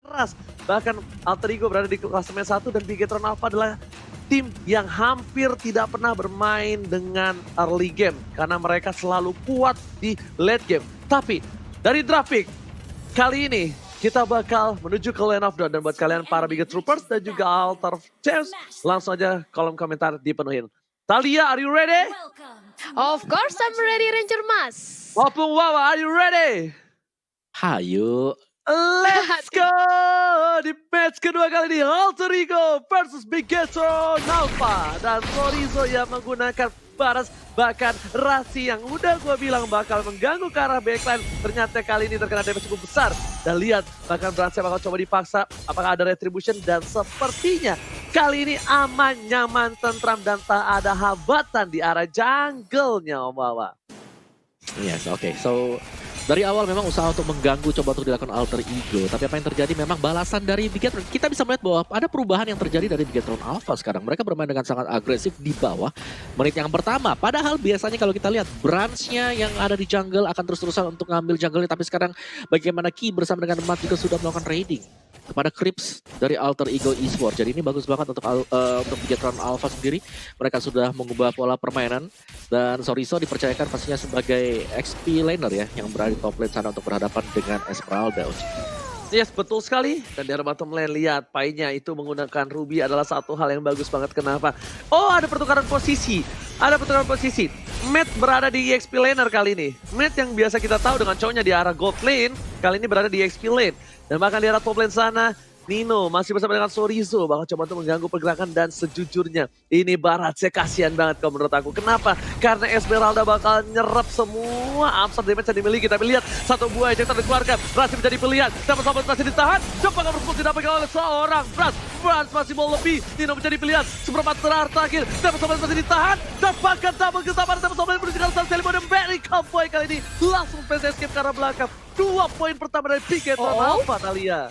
keras. Bahkan Alter Ego berada di klasemen 1 dan Bigetron Alpha adalah tim yang hampir tidak pernah bermain dengan early game. Karena mereka selalu kuat di late game. Tapi dari draft pick, kali ini kita bakal menuju ke Lane of Dawn. Dan buat kalian para Biget Troopers dan juga Alter Champs, langsung aja kolom komentar dipenuhin. Talia, are you ready? Of course I'm ready, Ranger Mas. Opung Wawa, are you ready? Hayu. Let's go! Di match kedua kali ini Alter Ego versus Bigetron Alpha. Dan Florizo yang menggunakan Baras, bahkan Rasi yang udah gue bilang bakal mengganggu ke arah backline. Ternyata kali ini terkena damage cukup besar. Dan lihat, bahkan Bransnya bakal coba dipaksa. Apakah ada retribution? Dan sepertinya kali ini aman, nyaman, tentram, dan tak ada hambatan di arah jungle-nya Om Wawa. Yes, oke. So, dari awal memang usaha untuk mengganggu coba untuk dilakukan Alter Ego. Tapi apa yang terjadi memang balasan dari Bigetron. Kita bisa melihat bahwa ada perubahan yang terjadi dari Bigetron Alpha sekarang. Mereka bermain dengan sangat agresif di bawah menit yang pertama. Padahal biasanya kalau kita lihat branch-nya yang ada di jungle akan terus-terusan untuk ngambil jungle-nya. Tapi sekarang bagaimana Ki bersama dengan Mat juga sudah melakukan raiding kepada Crips dari Alter Ego Esports. Jadi ini bagus banget untuk Bigetron Alpha sendiri. Mereka sudah mengubah pola permainan. Dan Soriso dipercayakan pastinya sebagai XP laner ya, yang berada di top lane sana untuk berhadapan dengan Esmeralda. Yes, betul sekali. Dan di arah bottom lane, lihat Pai-nya itu menggunakan Ruby adalah satu hal yang bagus banget. Kenapa? Oh, ada pertukaran posisi. Ada pertukaran posisi. Matt berada di EXP laner kali ini. Matt yang biasa kita tahu dengan cowoknya di arah gold lane, kali ini berada di EXP lane. Dan bahkan di arah top lane sana, Nino masih bersama dengan Sorizo bakal coba untuk mengganggu pergerakan. Dan sejujurnya ini Baratse kasihan banget kalau menurut aku. Kenapa? Karena Esmeralda bakal nyerap semua absorb damage yang dimiliki. Tapi lihat, satu buah ejector dikeluarkan. Rasi menjadi pilihan. Dapat selamat masih ditahan. Coba kamu harus didapatkan oleh seorang Brans masih mau lebih. Nino menjadi pilihan. Seperempat terakhir. Dapat selamat masih ditahan. Dapatkan double kill. Dapat selamat menuju ke San Selimo. Dan very cowboy kali ini langsung face escape ke arah belakang. 2 poin pertama dari Bigetron Alpha, Talia.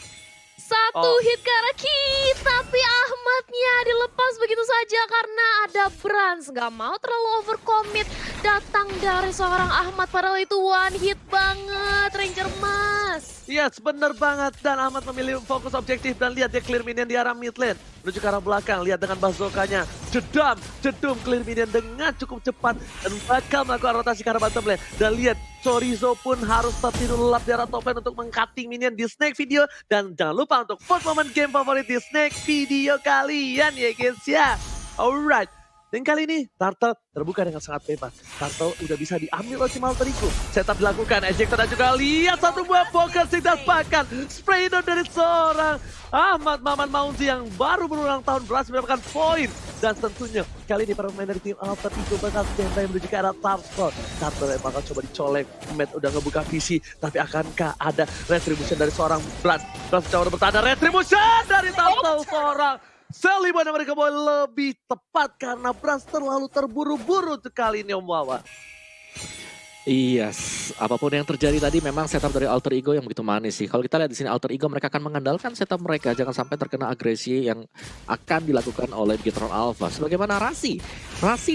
Satu hit ke arah Ki, tapi Ahmadnya dilepas begitu saja karena ada Brans. Gak mau terlalu overcommit datang dari seorang Ahmad, padahal itu one hit banget Ranger Mas. Yes, bener banget. Dan Ahmad memilih fokus objektif. Dan lihat dia clear minion di arah mid lane. Menuju ke arah belakang. Lihat dengan bazooka-nya. Jedum clear minion dengan cukup cepat. Dan bakal melakukan rotasi ke arah bottom lane. Dan lihat, Chorizo pun harus tertidur lelap di arah top lane untuk meng-cutting minion di Snake video. Dan jangan lupa untuk vote momen game favorit di Snake video kalian ya guys ya. Alright. Dan kali ini Turtle terbuka dengan sangat bebas. Turtle udah bisa diambil oleh tim Alter Ego. Setup dilakukan, ejector dan juga lihat satu buah poker didapatkan. Spray down dari seorang Ahmad Maman Maunzi yang baru berulang tahun berhasil mendapatkan poin. Dan tentunya kali ini para pemain dari tim Alter Ego bakal standby menuju ke arah Turtle. Turtle yang bakal coba dicolek. Matt udah ngebuka visi, tapi akankah ada retribution dari seorang Brans? Brans coba bertahan, retribution dari Turtle seorang Selima. Dan mereka boleh lebih tepat karena Brans terlalu terburu-buru kali ini Om Wawa. Iya, apapun yang terjadi tadi memang setup dari Alter Ego yang begitu manis sih. Kalau kita lihat di sini Alter Ego mereka akan mengandalkan setup mereka jangan sampai terkena agresi yang akan dilakukan oleh Bigetron Alpha. Sebagaimana Rasi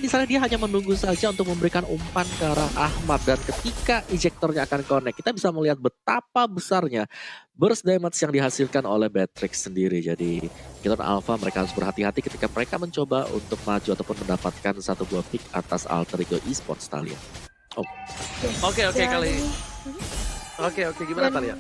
di sana dia hanya menunggu saja untuk memberikan umpan ke arah Ahmad, dan ketika ejectornya akan connect, kita bisa melihat betapa besarnya burst damage yang dihasilkan oleh Batrix sendiri. Jadi Bigetron Alpha mereka harus berhati-hati ketika mereka mencoba untuk maju ataupun mendapatkan satu buah pick atas Alter Ego Esports Talia. Oke kali. Oke gimana Talia?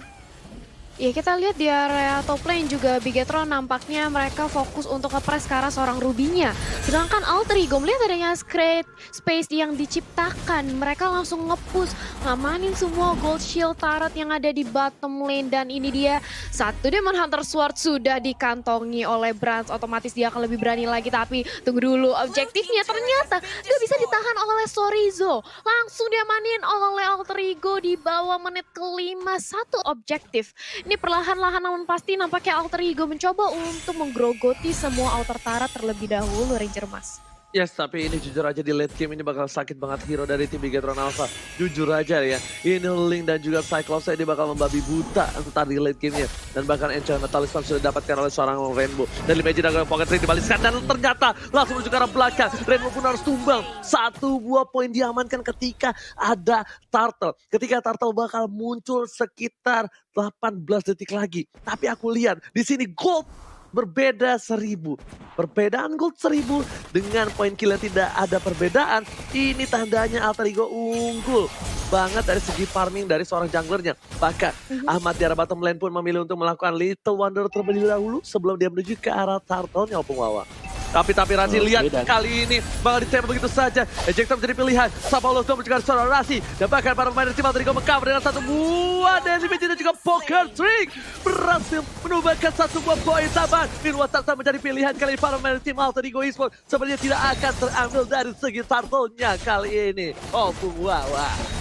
Ya kita lihat di area top lane juga Bigetron nampaknya mereka fokus untuk nge-press ke arah seorang Rubinya. Sedangkan Alter Ego melihat adanya create space yang diciptakan. Mereka langsung nge-push, ngamanin semua gold shield turret yang ada di bottom lane. Dan ini dia, satu Demon Hunter Sword sudah dikantongi oleh Brans. Otomatis dia akan lebih berani lagi. Tapi tunggu dulu, objektifnya ternyata gak bisa ditahan oleh Sorizo. Langsung diamanin oleh Alter Ego di bawah menit kelima. Satu objektif. Ini perlahan-lahan namun pasti nampaknya Alter Ego mencoba untuk menggerogoti semua outer turret terlebih dahulu Ranger Mas. Yes, tapi ini jujur aja di late game ini bakal sakit banget hero dari tim Bigetron Alpha. Jujur aja ya, ini Link dan juga Cyclops ini bakal membabi buta entar di late gamenya. Dan bahkan Enchantment Talisman sudah didapatkan oleh seorang Rainbow. Dan Imagine dengan Pocket Ring dibaliskan dan ternyata langsung menuju ke arah belakang. Rainbow pun harus tumbang. 1 buah poin diamankan ketika ada Turtle. Ketika Turtle bakal muncul sekitar 18 detik lagi. Tapi aku lihat di sini Gold berbeda 1000. Perbedaan Gold 1000 dengan poin kill yang tidak ada perbedaan. Ini tandanya Alter Ego unggul banget dari segi farming dari seorang junglernya. Bahkan Ahmad di arah bottom lane pun memilih untuk melakukan Little Wonder terlebih dahulu sebelum dia menuju ke arah Turtle-nya Opung Wawa. Tapi Rasi lihat kali ini bakal ditembak begitu saja. Ejector menjadi pilihan. Sapaulo Tom juga seorang Rasi. Dan bahkan para pemain tim Alter Ego mengcover dengan 1 buah damage dan juga Poker Trick. Berhasil menumbangkan 1 buah poin tambahan. Minwa Tartan menjadi pilihan kali para pemain tim Alter Ego Esports. Sebenarnya tidak akan terambil dari segi Turtle-nya kali ini. Opung Wawa.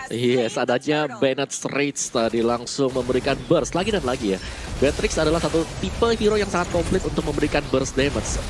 Yes, adanya Bennett Straits tadi langsung memberikan burst lagi dan lagi ya. Beatrix adalah satu tipe hero yang sangat komplit untuk memberikan burst damage.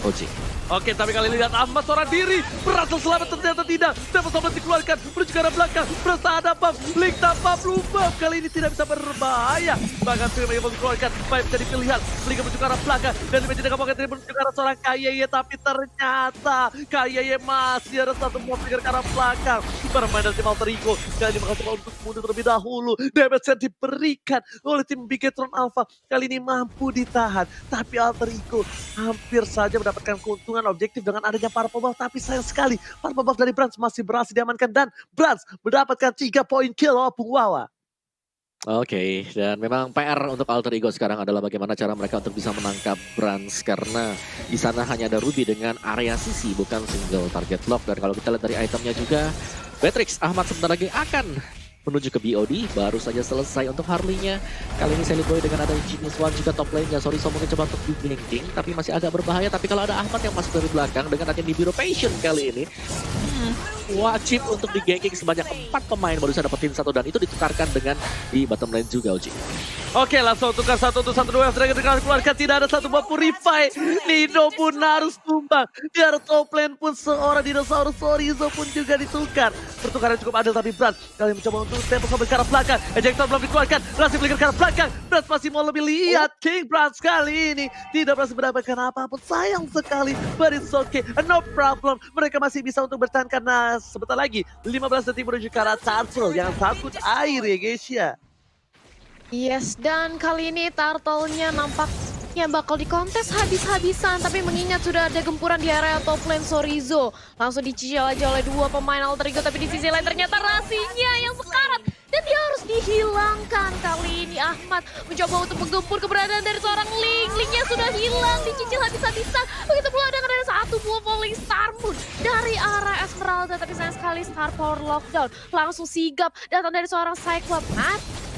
Oji. Oke, tapi kali ini lihat Ahmad seorang diri. Berhasil selamat ternyata tidak. Tempo sobat dikeluarkan. Menuju ke arah belakang. Berasa ada buff. Link tanpa blue buff. Kali ini tidak bisa berbahaya. Bahkan Firman yang dikeluarkan. Baik menjadi pilihan. Link menuju ke arah belakang. Dan Imagine dengan Pocket Ring menuju ke arah seorang Kayeye. Tapi ternyata Kayeye masih ada 1 buah trigger ke arah belakang. Bermain dari tim Alter Ego. Kali ini bakal coba untuk mundur terlebih dahulu. Damage yang diberikan oleh tim Bigetron Alpha. Kali ini mampu ditahan. Tapi Alter Ego hampir saja mendapatkan keuntungan objektif dengan adanya para pembuff, tapi sayang sekali para pembuff dari Brands masih berhasil diamankan dan Brands mendapatkan 3 poin kill Opung Wawa. Oke, dan memang PR untuk Alter Ego sekarang adalah bagaimana cara mereka untuk bisa menangkap Brands karena di sana hanya ada Ruby dengan area sisi bukan single target lock. Dan kalau kita lihat dari itemnya juga, Beatrix Ahmad sebentar lagi akan menuju ke BOD, baru saja selesai untuk Harley-nya. Kali ini Sally Boy dengan ada Genius One juga top lane-nya. Sorry, so mungkin coba untuk di-ganking, tapi masih agak berbahaya. Tapi kalau ada Ahmad yang masuk dari belakang dengan adanya Nibiru Passion kali ini, wajib untuk di-ganking sebanyak 4 pemain baru bisa dapetin 1 dan itu ditukarkan dengan di bottom lane juga, Uji. Oke, langsung tukar 1 untuk 1 2 Dragon dikeluarkan, tidak ada 1 buah Purify. Nido pun harus tumbang. Di arah top lane pun seorang dinosaurus Sorizo pun juga ditukar. Pertukaran cukup adil tapi Brand kali ini mencoba untuk tempo sampai ke arah belakang. Ejector belum dikeluarkan, Rasi belikan ke arah belakang. Brand masih mau lebih lihat. King Brand kali ini tidak berhasil mendapatkan apapun. Sayang sekali, but it's okay, no problem. Mereka masih bisa untuk bertahan karena sebentar lagi 15 detik menuju ke arah Turtle yang takut air ya guys ya. Yes, dan kali ini Turtle-nya nampaknya bakal dikontes habis-habisan. Tapi mengingat sudah ada gempuran di area top lane Sorizo. Langsung dicicil aja oleh 2 pemain Alter Ego. Tapi di sisi lain ternyata Rasinya yang sekarat. Dan dia harus dihilangkan. Kali ini Ahmad mencoba untuk menggempur keberadaan dari seorang Link. Linknya sudah hilang, dicicil habis-habisan. Begitu pula dengan ada 1 buah Falling Star Moon dari arah Esmeralda. Tapi sayang sekali Star Power Lockdown langsung sigap datang dari seorang Cyclops.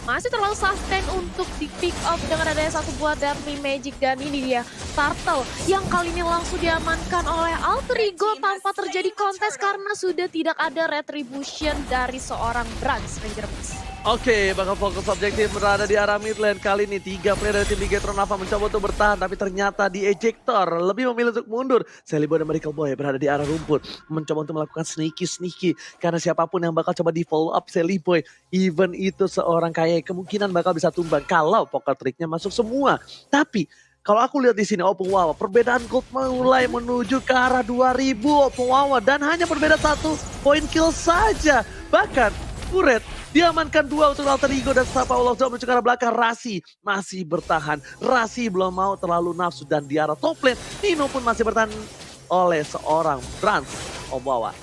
Masih terlalu sustain untuk di pick up dengan adanya 1 buah Deadly Magic. Dan ini dia Turtle yang kali ini langsung diamankan oleh Alter Ego tanpa terjadi kontes karena sudah tidak ada retribution dari seorang Brands Ranger Mas. Oke, bakal fokus objektif berada di arah mid lane. Kali ini 3 player dari tim Bigetron Alpha mencoba untuk bertahan, tapi ternyata di ejector lebih memilih untuk mundur. Sally Boy dan Miracle Boy berada di arah rumput, mencoba untuk melakukan sneaky karena siapapun yang bakal coba di follow up Sally Boy, even itu seorang kayak kemungkinan bakal bisa tumbang kalau poker tricknya masuk semua. Tapi kalau aku lihat di sini Opung Wawa, perbedaan gold mulai menuju ke arah 2000 Opung Wawa dan hanya berbeda 1 poin kill saja. Bahkan Kuret diamankan 2 untuk Alter Ego dan Star Power Lockdown menuju ke arah belakang. Rasi masih bertahan. Rasi belum mau terlalu nafsu dan di arah top lane Nino pun masih bertahan oleh seorang Brands Wawa.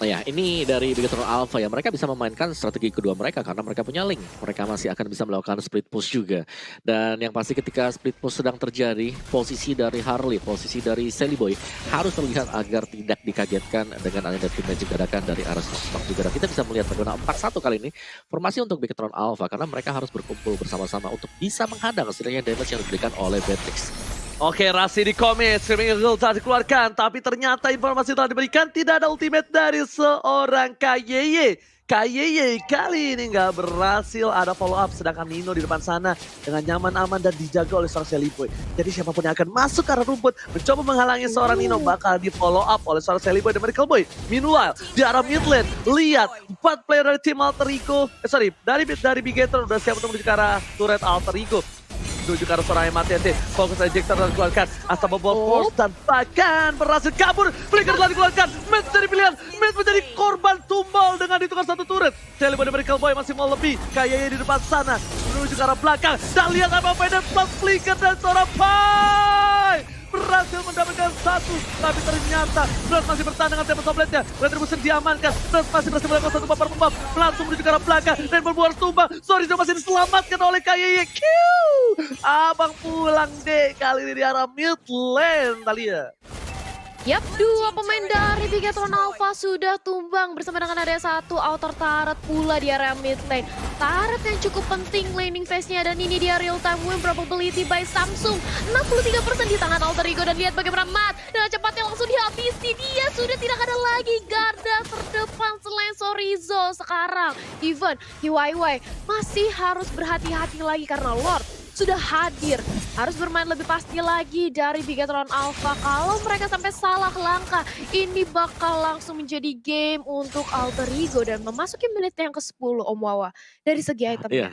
Ya, ini dari Bigetron Alpha ya, mereka bisa memainkan strategi kedua mereka karena mereka punya Link. Mereka masih akan bisa melakukan split push juga. Dan yang pasti ketika split push sedang terjadi, posisi dari Harley, posisi dari Sally Boy harus terlihat agar tidak dikagetkan dengan adanya Deadly Magic gerakan dari arah Spark juga. Dan kita bisa melihat bagaimana 4-1 kali ini formasi untuk Bigetron Alpha karena mereka harus berkumpul bersama-sama untuk bisa menghadang setidaknya damage yang diberikan oleh Beatrix. Oke, Rasi di commit, Screaming Eagle telah dikeluarkan, tapi ternyata informasi telah diberikan tidak ada ultimate dari seorang Kayeye. KYY kali ini nggak berhasil ada follow up, sedangkan Nino di depan sana dengan nyaman aman dan dijaga oleh seorang Shelly Boy. Jadi siapapun yang akan masuk ke arah rumput mencoba menghalangi seorang Nino bakal di follow up oleh seorang Shelly Boy dan Miracle Boy. Meanwhile di arah mid lane, lihat 4 player dari tim Alter Ego, dari Bigetron udah siap untuk menuju ke arah turret Alter Ego. Menuju ke arah seorang MATT, fokus ejector dan dikeluarkan, Asta bobol force dan bahkan berhasil kabur. Flicker telah dikeluarkan, Mid menjadi pilihan, Mid menjadi korban tumbal dengan ditukar satu turret. Shelly Boy dan Miracle Boy masih mau lebih, kayaknya di depan sana, menuju ke arah belakang, dan lihat apa dan plus Flicker dan seorang Pai berhasil mendapatkan satu, tapi ternyata Brand masih bertahan dengan tempo sobletnya. Retribution diamankan, Brand masih berhasil melakukan satu bumper pembab, langsung menuju ke arah belakang dan berbuat tumbang. Sorry, masih diselamatkan oleh KYY. Abang pulang deh kali ini di arah mid lane, Thalia. Yap, dua pemain dari Bigetron Alpha sudah tumbang bersama dengan ada satu outer turret pula di area mid lane. Turret yang cukup penting laning phase-nya dan ini dia real time win probability by Samsung. 63% di tangan Alter Ego dan lihat bagaimana Matt dengan cepatnya langsung dihabisi. Dia sudah tidak ada lagi garda terdepan selain Sorizo sekarang. Even KYY masih harus berhati-hati lagi karena Lord sudah hadir. Harus bermain lebih pasti lagi dari Bigetron Alpha. Kalau mereka sampai salah langkah, ini bakal langsung menjadi game untuk Alter Ego dan memasuki menit yang ke-10 Om Wawa. Dari segi itemnya. Iya.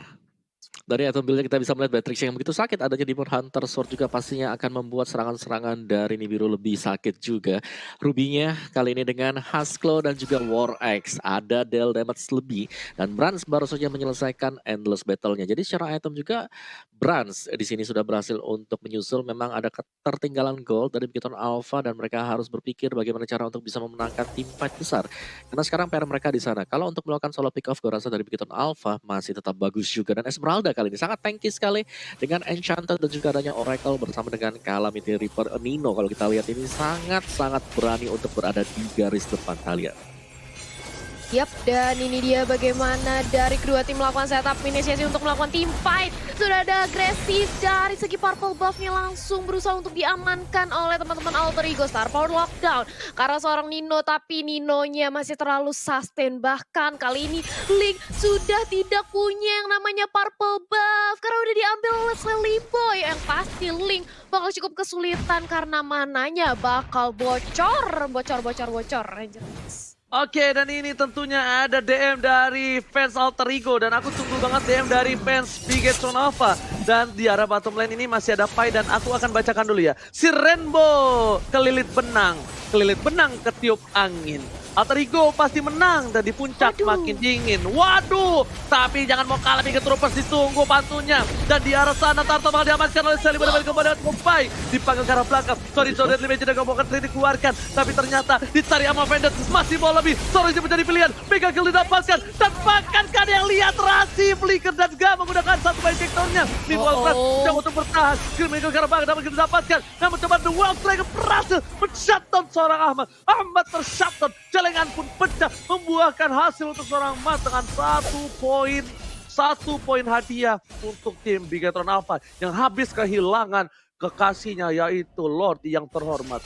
Dari item build-nya kita bisa melihat Beatrix yang begitu sakit, adanya Demon Hunter Sword juga pastinya akan membuat serangan-serangan dari Nibiru lebih sakit juga. Rubinya kali ini dengan Haskell dan juga War Axe, ada deal damage lebih. Dan Brans baru saja menyelesaikan endless battle-nya. Jadi secara item juga Brans di sini sudah berhasil untuk menyusul. Memang ada ketertinggalan gold dari Bigetron Alpha dan mereka harus berpikir bagaimana cara untuk bisa memenangkan tim fight besar. Karena sekarang PR mereka di sana. Kalau untuk melakukan solo pick off, gue rasa dari Bigetron Alpha masih tetap bagus juga. Dan Esmeralda kali ini sangat tanky sekali dengan Enchanted dan juga adanya Oracle bersama dengan Calamity Reaper. Nino kalau kita lihat ini sangat-sangat berani untuk berada di garis depan kalian. Yap, dan ini dia bagaimana dari kedua tim melakukan setup inisiasi untuk melakukan team fight. Sudah ada agresif dari segi purple buff-nya langsung berusaha untuk diamankan oleh teman-teman Alter Ego. Star Power Lockdown karena seorang Nino, tapi Ninonya masih terlalu sustain. Bahkan kali ini Link sudah tidak punya yang namanya purple buff karena udah diambil oleh Shelly Boy. Yang pasti Link bakal cukup kesulitan karena mananya bakal bocor. Rangers. Oke, dan ini tentunya ada DM dari fans Alter Ego dan aku tunggu banget DM dari fans Bigetron Alpha. Dan di arah bottom lane ini masih ada Pai dan aku akan bacakan dulu ya. Si Rainbow kelilit benang ketiup angin. Alter Ego pasti menang dan di puncak makin dingin. Waduh, tapi jangan mau kalah Biget Troopers, ditunggu pantunya. Dan di arah sana Tarto bakal diamankan oleh Shelly Boy kepada Pai. Dipanggil ke arah belakang. Sorry, Deadly Magic dan Gombokan dikeluarkan. Tapi ternyata dicari sama Vendor masih mau lebih. Sorry menjadi pilihan. Mega kill didapatkan. Dan bahkan kan yang lihat Rasi Flicker dan Gak menggunakan satu injektornya. Meanwhile Brand yang untuk bertahan. Kill Mega ke arah belakang dapat didapatkan. Namun coba The Wild Dragon berhasil men-shutdown seorang Ahmad. Ahmad ter-shutdown. Celengan pun pecah, membuahkan hasil untuk seorang Mas dengan 1 poin hadiah untuk tim Bigetron Alpha yang habis kehilangan kekasihnya yaitu Lord yang terhormat.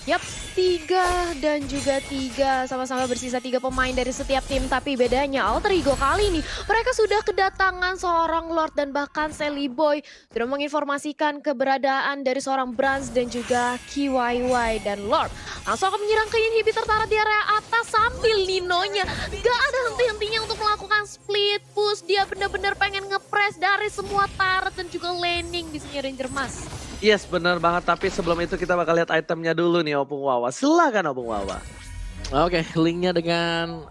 Yap, 3 dan juga 3, sama-sama bersisa 3 pemain dari setiap tim. Tapi bedanya Alter Ego kali ini mereka sudah kedatangan seorang Lord dan bahkan Shelly Boy sudah menginformasikan keberadaan dari seorang Brans dan juga KYY. Dan Lord langsung akan menyerang ke inhibitor turret di area atas sambil Ninonya gak ada henti-hentinya untuk melakukan split push. Dia benar-benar pengen ngepress dari semua turret dan juga laning di sini Ranger Mas. Yes, benar banget. Tapi sebelum itu kita bakal lihat itemnya dulu nih Opung Wawa. Silakan Opung Wawa. Oke, linknya dengan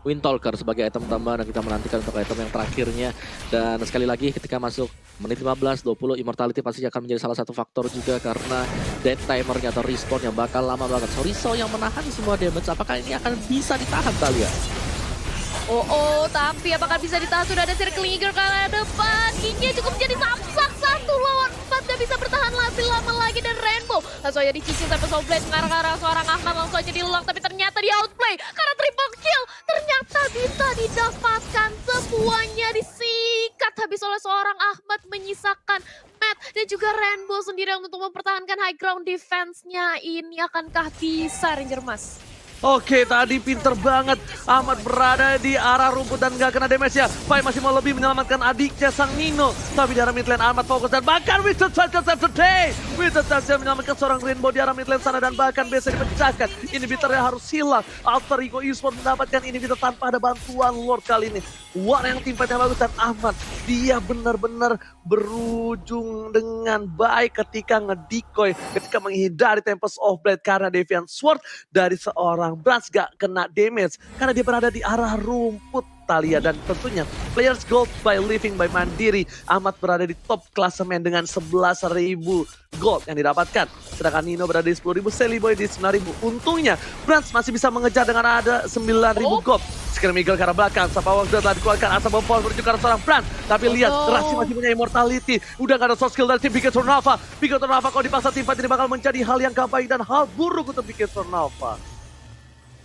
Windtalker sebagai item tambahan dan kita menantikan untuk item yang terakhirnya. Dan sekali lagi ketika masuk menit 15-20 Immortality pasti akan menjadi salah satu faktor juga karena dead timernya atau respawnnya bakal lama banget. Sorizo yang menahan semua damage, apakah ini akan bisa ditahan Thalia? Tapi apakah bisa ditahan? Sudah ada Circling Eagle ke arah depan. Kingnya cukup menjadi samsak 1 lawan 4. Gak bisa bertahan lebih lama lagi dan Rainbow langsung aja dicicil sampai Soulblade mengarah ke arah seorang Ahmad, langsung aja di-lock. Tapi ternyata di outplay karena triple kill. Ternyata bisa didapatkan, semuanya disikat habis oleh seorang Ahmad, menyisakan Matt dan juga Rainbow sendiri untuk mempertahankan high ground defense-nya. Ini akankah bisa Ranger Mas? Oke, tadi pinter banget. Ahmad berada di arah rumput dan gak kena damage ya. Pai masih mau lebih menyelamatkan adiknya sang Nino. Tapi di arah mid lane Ahmad fokus dan bahkan Winston Charger save today. Winston Charger menyelamatkan seorang Rainbow di arah mid lane sana dan bahkan bisa dipecahkan. Inhibitornya harus hilang. Alter Ego Esports mendapatkan inhibitor tanpa ada bantuan Lord kali ini. War yang timpanya bagus dan Ahmad. Dia benar-benar berujung dengan baik ketika ngedikoy. Ketika menghindari Tempest of Blade karena Deviant Sword dari seorang Brans gak kena damage karena dia berada di arah rumput Talia dan tentunya players gold by living by Mandiri. Ahmad berada di top klasemen dengan 11.000 gold yang didapatkan. Sedangkan Nino berada di 10.000, Seliboy di 9.000. Untungnya Brans masih bisa mengejar dengan ada 9.000 gold. Scream Eagle ke arah belakang, Sapawang telah dikeluarkan asal bom menuju ke arah seorang Brans. Tapi lihat, Rasi masih punya immortality. Udah gak ada soft skill dari tim Bigetron Alpha. Bigetron Alpha kalau dipaksa tim fight ini bakal menjadi hal yang gak baik dan hal buruk untuk Bigetron Alpha.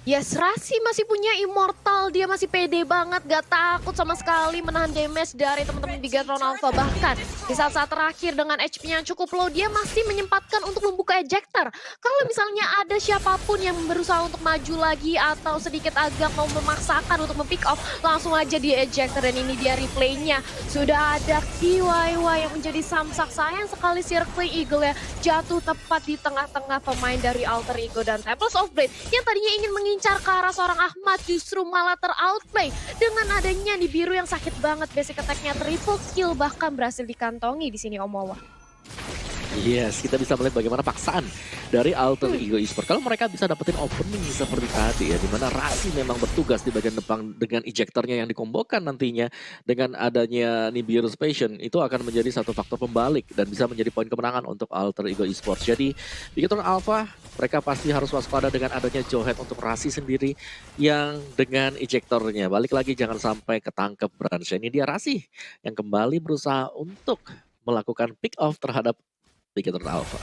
Yes, Rasi masih punya immortal, dia masih pede banget, gak takut sama sekali menahan damage dari teman-teman Bigetron Alpha. Bahkan di saat-saat terakhir dengan HP-nya yang cukup low, dia masih menyempatkan untuk membuka ejector. Kalau misalnya ada siapapun yang berusaha untuk maju lagi atau sedikit agak mau memaksakan untuk mempick off, langsung aja dia ejector dan ini dia replaynya. Sudah ada KYY yang menjadi samsak. Sayang sekali Circle Eagle ya jatuh tepat di tengah-tengah pemain dari Alter Ego dan Tempest of Blade yang tadinya ingin mengincar ke arah seorang Ahmad, justru malah ter-outplay dengan adanya nih biru yang sakit banget. Basic attack-nya triple kill bahkan berhasil dikantongi di sini Omowa. Yes, kita bisa melihat bagaimana paksaan dari Alter Ego Esports. Kalau mereka bisa dapetin opening seperti tadi ya, dimana Rasi memang bertugas di bagian depan dengan ejectornya yang dikombokan nantinya dengan adanya Nibiru's Passion, itu akan menjadi satu faktor pembalik dan bisa menjadi poin kemenangan untuk Alter Ego Esports. Jadi Bigetron Alpha mereka pasti harus waspada dengan adanya Jowhead untuk Rasi sendiri yang dengan ejectornya. Balik lagi jangan sampai ketangkep Brans. Ini dia Rasi yang kembali berusaha untuk melakukan pick off terhadap Bigetron Alpha.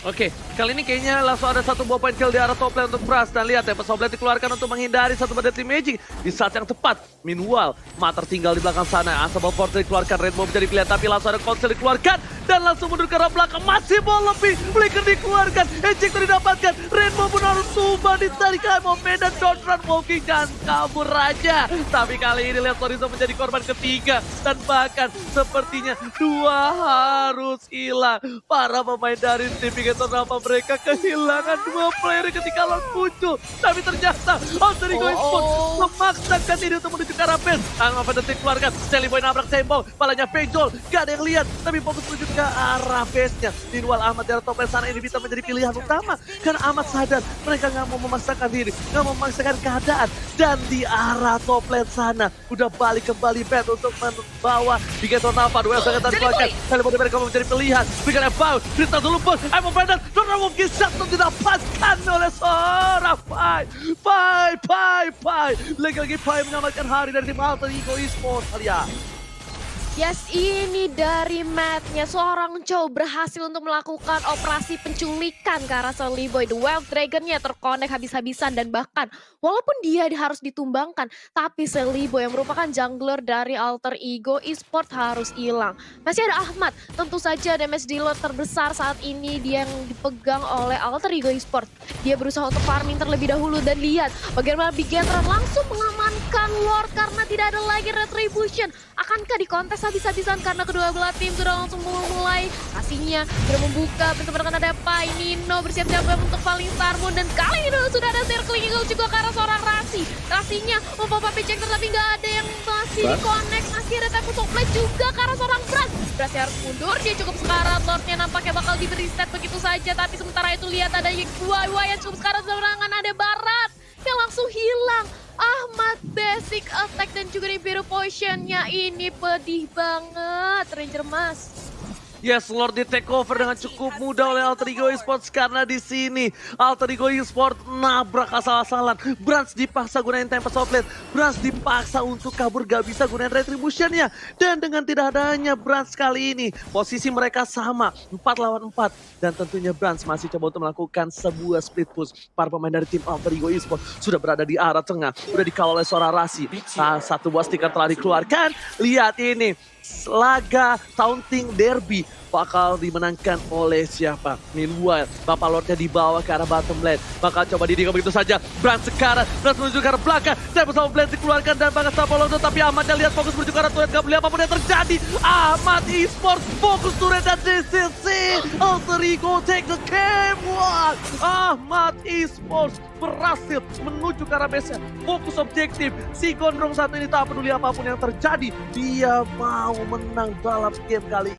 Oke, kali ini kayaknya langsung ada satu buah point kill di arah top lane untuk Brans. Dan lihat ya, Tempest of Blade dikeluarkan untuk menghindari satu badai team Magic di saat yang tepat. Meanwhile, Ma tertinggal di belakang sana. Asal Force dikeluarkan, Rainbow menjadi pilihan. Tapi langsung ada Consel dikeluarkan. Dan langsung mundur ke arah belakang. Masih mau lebih. Flicker dikeluarkan. Ejector didapatkan. Rainbow pun harus tumbang. Ditarik Momen dan don't run walking. Dan kabur aja. Tapi kali ini lihat Lorenzo menjadi korban ketiga. Dan bahkan sepertinya dua harus hilang. Para pemain dari tim Bigetron Alpha mereka kehilangan dua player ketika lawan muncul. Tapi ternyata Alter Ego Esports memaksakan diri untuk menuju ke arah base. Angga Fantastic keluarkan. Seliboy nabrak tembok. Palanya Pejol. Gak ada yang lihat. Tapi fokus menuju ke arah base-nya. Meanwhile Ahmad dari top lane sana ini bisa menjadi pilihan utama. Karena Ahmad sadar mereka gak mau memaksakan diri. Gak mau memaksakan keadaan. Dan di arah top lane sana udah balik kembali bed untuk membawa Bigetron Alpha. Duel sangat dikeluarkan. Seliboy mereka menjadi pilihan. Bikin Evow. Berita dulu pun. Emon Brandon. Donald Wolfkin satu didapatkan oleh seorang Pai. Lagi-lagi Pai menyelamatkan hari dari tim Alter Ego Esports kalian. Yes, ini dari Matt-nya. Seorang Chow berhasil untuk melakukan operasi penculikan ke arah Seliboy. The Wild Dragon-nya terkonek habis-habisan dan bahkan walaupun dia harus ditumbangkan, tapi Seliboy yang merupakan jungler dari Alter Ego Esports harus hilang. Masih ada Ahmad, tentu saja damage dealer terbesar saat ini dia yang dipegang oleh Alter Ego Esports. Dia berusaha untuk farming terlebih dahulu dan lihat bagaimana Bigetron langsung mengamankan Lord karena tidak ada lagi retribution. Akankah dikontes habis-habisan karena kedua belah tim sudah langsung mulai kasihnya sudah membuka bersama dengan ada Pai. Nino bersiap-siap untuk paling Starmoon dan kali ini sudah ada Circling Eagle juga ke arah seorang Rasi. Rasinya membawa ejector tapi nggak ada yang masih connect. Masih ada Tempest of Blade juga ke arah seorang Brans. Brans harus mundur, dia cukup sekarat. Lordnya nampaknya bakal diberi stat begitu saja, tapi sementara itu lihat ada Yuwai yang cukup sekarat serangan, ada Barat yang langsung hilang. Ahmad basic attack dan juga di biru potionnya ini pedih banget Ranger Mas. Yes, Lord di take over dengan cukup mudah oleh Alter Ego Esports karena di sini Alter Ego Esports nabrak asal-asalan. Brans dipaksa gunain Tempest of Blade. Brans dipaksa untuk kabur, gak bisa gunain Retribution-nya. Dan dengan tidak adanya Brans kali ini, posisi mereka sama, 4 lawan 4. Dan tentunya Brans masih coba untuk melakukan sebuah split push. Para pemain dari tim Alter Ego Esports sudah berada di arah tengah. Sudah dikawal oleh seorang Rasi. Satu buah stiker telah dikeluarkan. Lihat ini. Laga Taunting Derby bakal dimenangkan oleh siapa? Meanwhile, Bapak Lordnya dibawa ke arah bottom lane. Bakal coba didiga begitu saja. Brand sekarang, Brand menuju ke arah belakang. Saya bersama Blade dikeluarkan dan bakal Bapak Lord. Tapi Ahmadnya lihat fokus menuju ke arah turret. Gak boleh apapun yang terjadi. Ahmad Esports fokus turret dan DCC. Alter Ego take the game. Ahmad Esports berhasil menuju ke arah base-nya. Fokus objektif. Si Gondrong satu ini tak peduli apapun yang terjadi. Dia mau menang dalam game kali